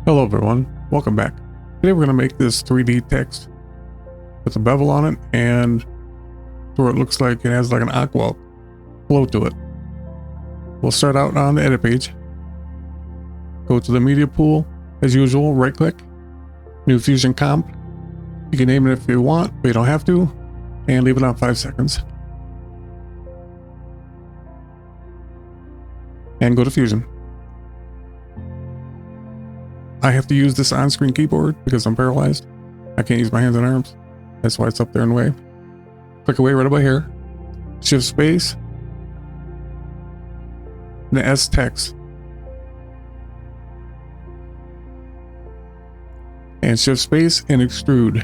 Hello everyone, welcome back. Today we're going to make this 3D text with a bevel on it and where it looks like it has like an Aqua flow to it. We'll start out on the edit page. Go to the media pool, as usual, right click, new fusion comp. You can name it if you want, but you don't have to, and leave it on 5 seconds. And go to fusion. I have to use this on-screen keyboard because I'm paralyzed. I can't use my hands and arms. That's why it's up there in the way. Click away right about here. Shift space. And the S text. And shift space and extrude.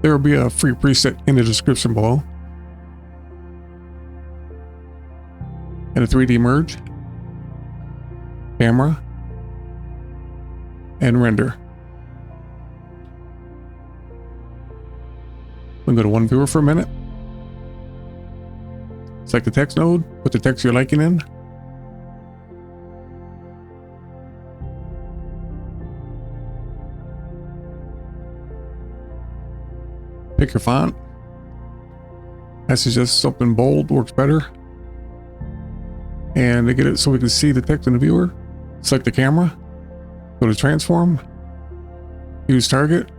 There will be a free preset in the description below. And a 3D merge. Camera. And render. We'll go to one viewer for a minute. Select the text node, put the text you're liking in. Pick your font. I suggest something bold, works better. And to get it so we can see the text in the viewer, select the camera. Go to transform, use target,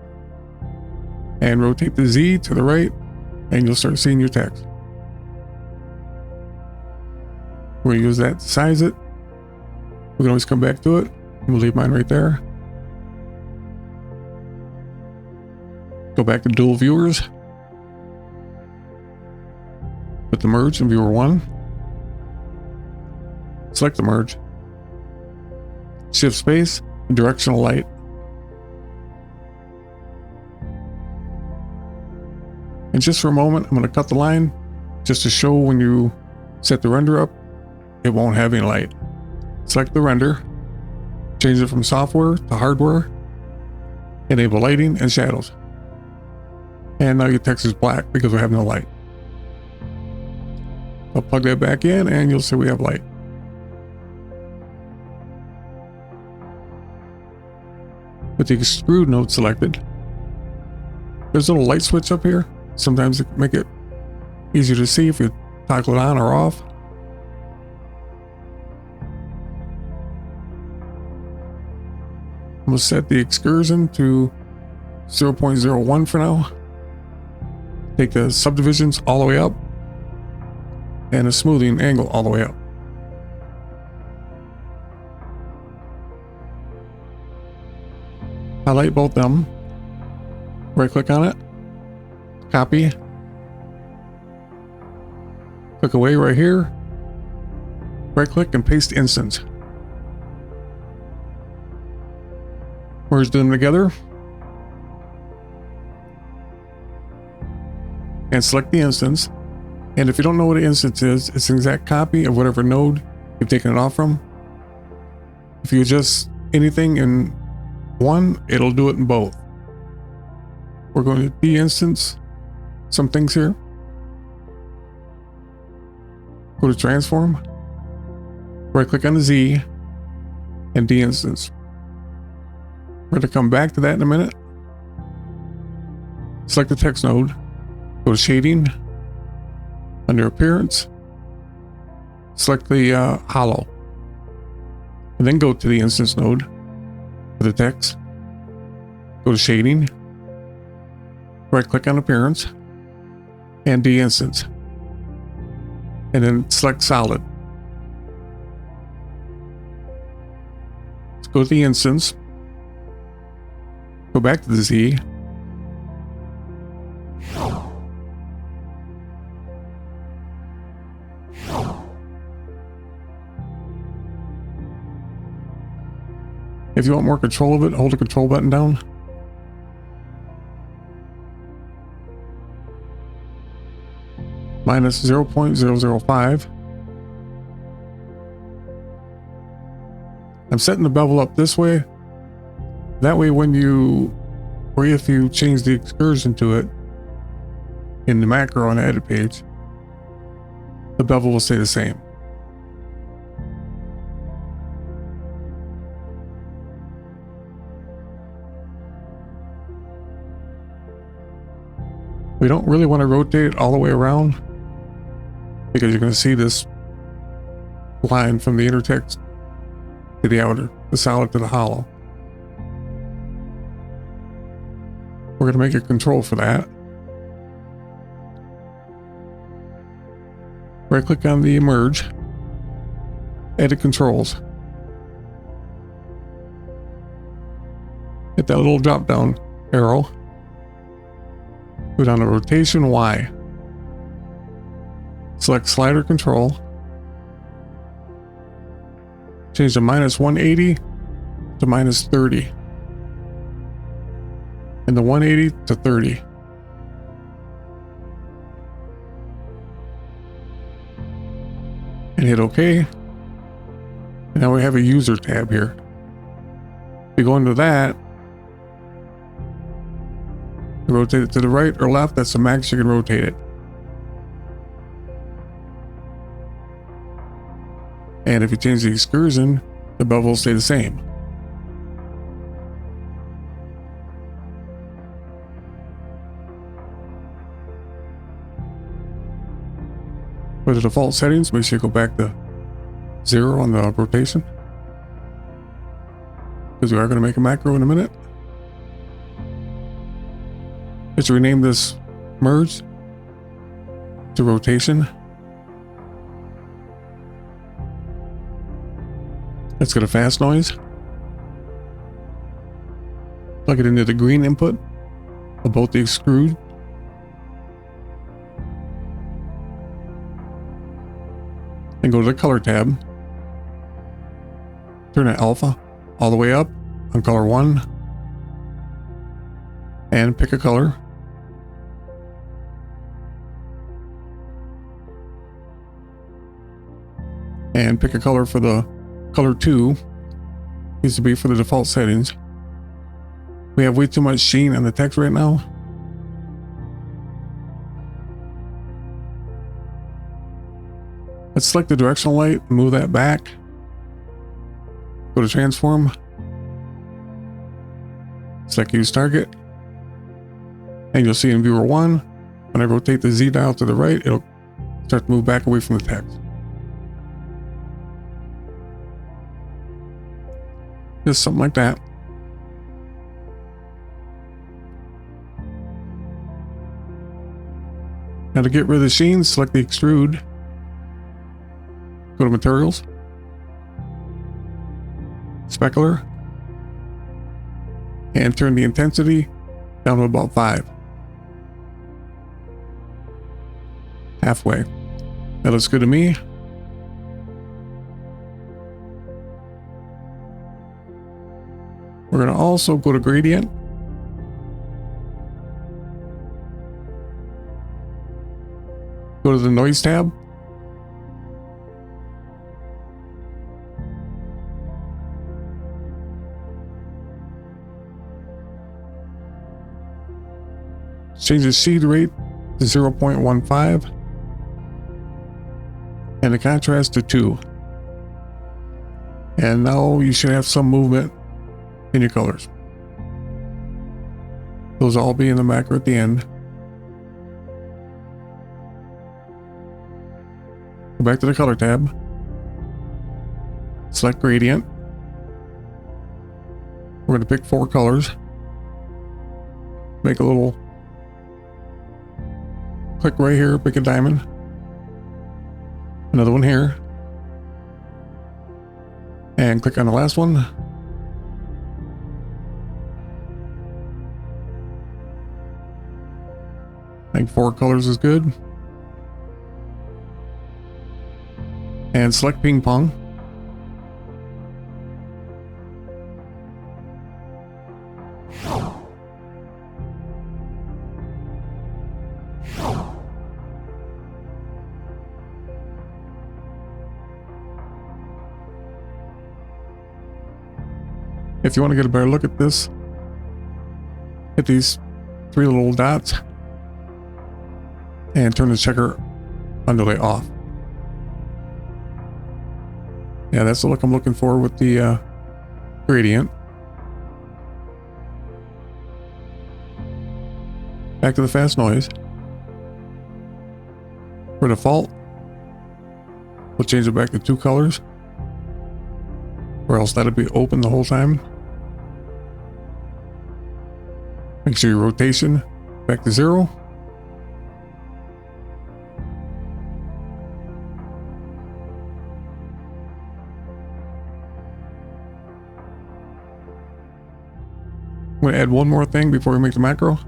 and rotate the Z to the right, and you'll start seeing your text. We're gonna use that to size it. We can always come back to it. We'll leave mine right there. Go back to dual viewers. Put the merge in viewer 1. Select the merge. Shift space. Directional light. And just for a moment, I'm going to cut the line just to show when you set the render up, it won't have any light. Select the render, change it from software to hardware, enable lighting and shadows. And now your text is black because we have no light. I'll plug that back in and you'll see we have light. With the extrude node selected, there's a little light switch up here. Sometimes it can make it easier to see if you toggle it on or off. We'll set the excursion to 0.01 for now. Take the subdivisions all the way up and the smoothing angle all the way up. Highlight both of them, right click on it, copy, click away right here, right click and paste instance. Merge them together and select the instance. And if you don't know what an instance is, it's an exact copy of whatever node you've taken it off from. If you adjust anything in one, it'll do it in both. We're going to de-instance some things here. Go to transform, right click on the Z and de-instance. We're going to come back to that in a minute. Select the text node, go to shading, under appearance, select the hollow, and then go to the instance node for the text. Go to shading, right click on appearance, and de-instance. And then select solid. Let's go to the instance, go back to the Z, if you want more control of it, hold the control button down. Minus 0.005. I'm setting the bevel up this way. That way when you, or if you change the excursion to it in the macro on the edit page, the bevel will stay the same. We don't really want to rotate it all the way around because you're going to see this line from the inner text to the outer, the solid to the hollow. We're going to make a control for that. Right click on the merge, edit controls. Hit that little drop down arrow. Go down to rotation Y. Select slider control. Change the -180 to -30. And the 180 to 30. And hit OK. And now we have a user tab here. If you go into that, rotate it to the right or left, that's the max you can rotate it. And if you change the excursion, the bevel will stay the same. For the default settings, make sure you go back to 0 on the rotation, because we are going to make a macro in a minute. Let's rename this merge to rotation. Let's get a fast noise. Plug it into the green input of both the extrude. And go to the color tab. Turn it alpha all the way up on color 1. And pick a color. And pick a color for the color 2. Needs to be for the default settings. We have way too much sheen on the text right now. Let's select the directional light, move that back. Go to transform. Select use target. And you'll see in viewer 1, when I rotate the Z dial to the right, it'll start to move back away from the text. Just something like that. Now to get rid of the sheen, select the extrude. Go to materials. Specular. And turn the intensity down to about 5. Halfway. That looks good to me. We're going to also go to gradient. Go to the noise tab. Change the seed rate to 0.15 and the contrast to 2. And now you should have some movement in your colors. Those will all be in the macro at the end. Go back to the color tab. Select gradient. We're going to pick 4 colors. Make a little click right here, pick a diamond. Another one here. And click on the last one. I think 4 colors is good. And select ping pong. If you want to get a better look at this, hit these 3 little dots and turn the checker underlay off. Yeah, that's the look I'm looking for with the gradient. Back to the fast noise. For default, we'll change it back to 2 colors, or else that'll be open the whole time. Make sure your rotation back to 0. I'm going to add one more thing before we make the macro.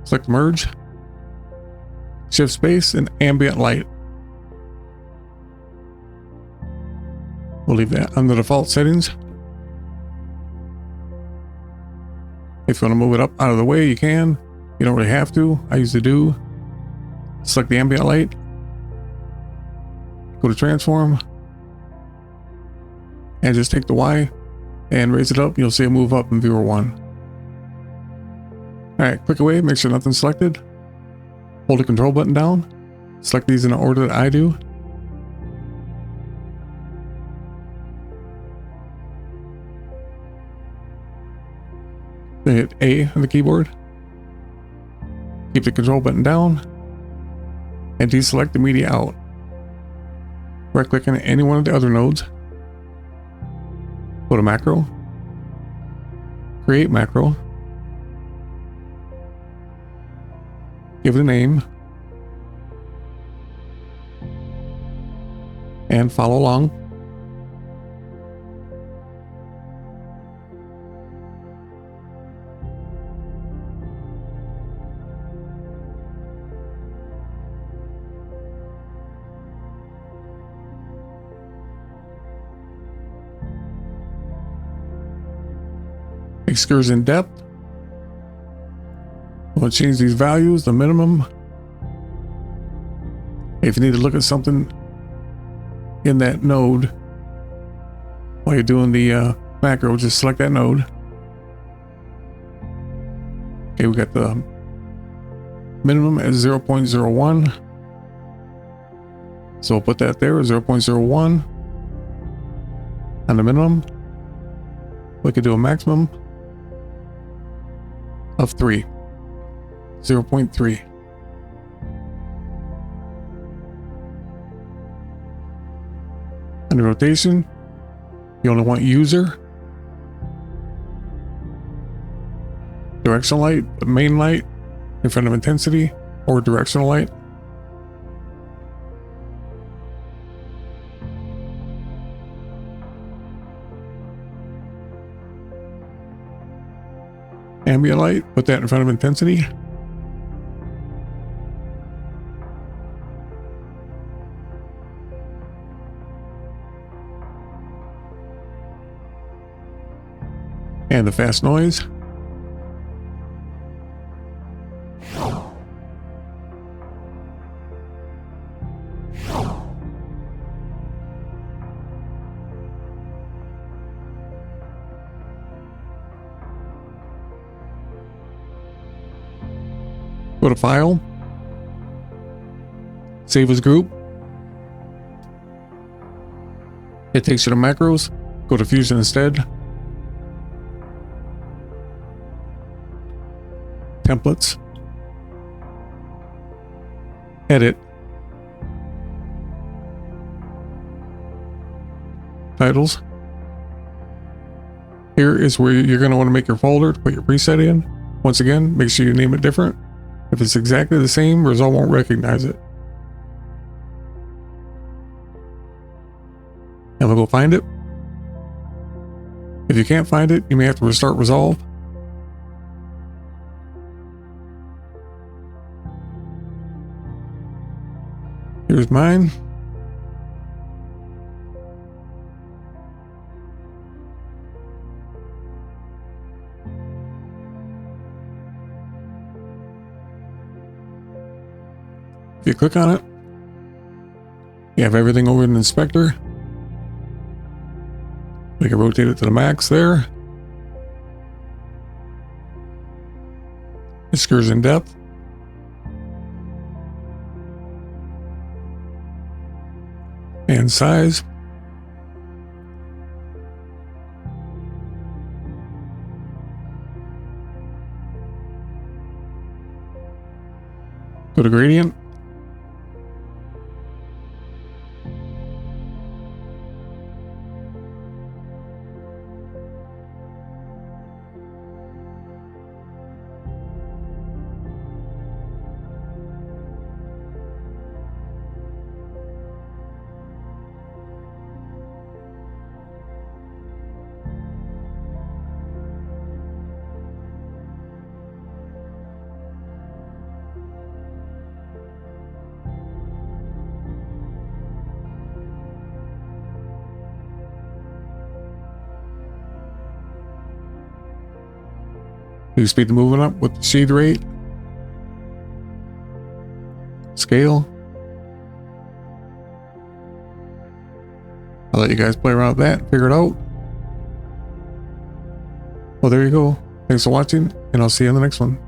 Select merge, shift space, and ambient light. We'll leave that on the default settings. If you want to move it up out of the way, you can. You don't really have to. I usually do. Select the ambient light. Go to transform. And just take the Y and raise it up. You'll see it move up in viewer 1. Alright, click away, make sure nothing's selected. Hold the control button down. Select these in the order that I do. Then hit A on the keyboard. Keep the control button down. And deselect the media out. Right click on any one of the other nodes. Go to macro. Create macro. Give it a name. And follow along. Excursion depth. We'll change these values, the minimum. If you need to look at something in that node while you're doing the macro, just select that node. Okay, we got the minimum at 0.01. So we'll put that there, 0.01 on the minimum. We could do a maximum of 3. 0.3. Under rotation, you only want user, directional light, the main light in front of intensity, or directional light. Ambient light, put that in front of intensity. And the fast noise. Go to File, Save as Group. It takes you to Macros. Go to Fusion instead. Templates. Edit. Titles. Here is where you're going to want to make your folder to put your preset in. Once again, make sure you name it different. If it's exactly the same, Resolve won't recognize it. And we'll go find it. If you can't find it, you may have to restart Resolve. Here's mine. If you click on it, you have everything over in the inspector. We can rotate it to the max there. Excursion depth. And size. Go to gradient. You speed the movement up with the seed rate, scale. I'll let you guys play around with that, figure it out. Well, there you go. Thanks for watching, and I'll see you in the next one.